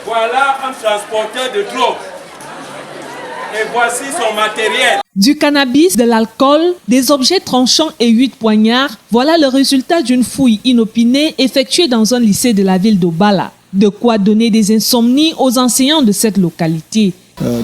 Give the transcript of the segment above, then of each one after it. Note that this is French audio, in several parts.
Voilà un transporteur de drogue. Et voici son matériel. Du cannabis, de l'alcool, des objets tranchants et 8 poignards, voilà le résultat d'une fouille inopinée effectuée dans un lycée de la ville d'Obala. De quoi donner des insomnies aux enseignants de cette localité.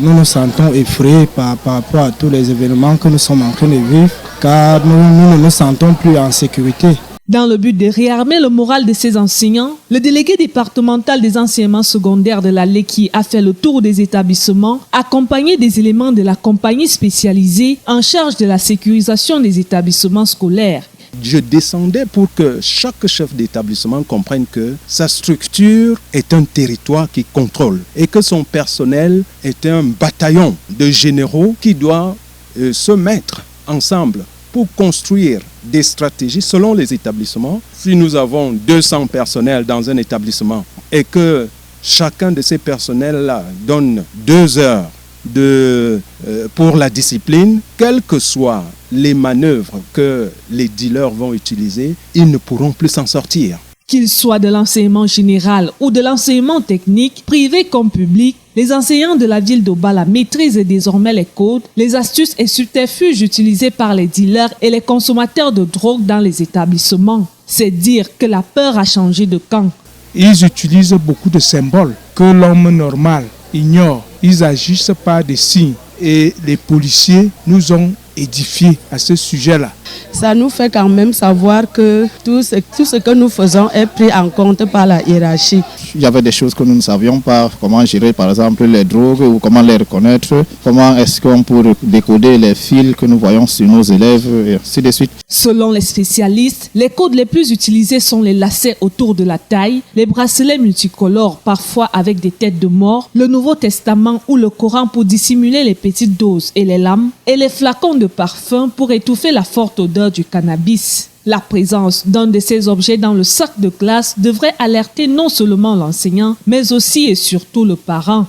Nous nous sentons effrayés par rapport à tous les événements que nous sommes en train de vivre, car nous ne nous sentons plus en sécurité. Dans le but de réarmer le moral de ces enseignants, le délégué départemental des enseignements secondaires de la Lekki a fait le tour des établissements, accompagné des éléments de la compagnie spécialisée en charge de la sécurisation des établissements scolaires. Je descendais pour que chaque chef d'établissement comprenne que sa structure est un territoire qui contrôle et que son personnel est un bataillon de généraux qui doit se mettre ensemble pour construire des stratégies selon les établissements. Si nous avons 200 personnels dans un établissement et que chacun de ces personnels-là donne 2 heures pour la discipline, quelles que soient les manœuvres que les dealers vont utiliser, ils ne pourront plus s'en sortir. Qu'ils soient de l'enseignement général ou de l'enseignement technique, privé comme public, les enseignants de la ville d'Obala maîtrisent désormais les codes, les astuces et subterfuges utilisés par les dealers et les consommateurs de drogue dans les établissements. C'est dire que la peur a changé de camp. Ils utilisent beaucoup de symboles que l'homme normal ignore. Ils agissent par des signes et les policiers nous ont édifiés à ce sujet-là. Ça nous fait quand même savoir que tout ce que nous faisons est pris en compte par la hiérarchie. Il y avait des choses que nous ne savions pas, comment gérer par exemple les drogues ou comment les reconnaître, comment est-ce qu'on peut décoder les fils que nous voyons sur nos élèves et ainsi de suite. Selon les spécialistes, les codes les plus utilisés sont les lacets autour de la taille, les bracelets multicolores parfois avec des têtes de mort, le Nouveau Testament ou le Coran pour dissimuler les petites doses et les lames, et les flacons de parfum pour étouffer la forte odeur du cannabis. La présence d'un de ces objets dans le sac de classe devrait alerter non seulement l'enseignant, mais aussi et surtout le parent.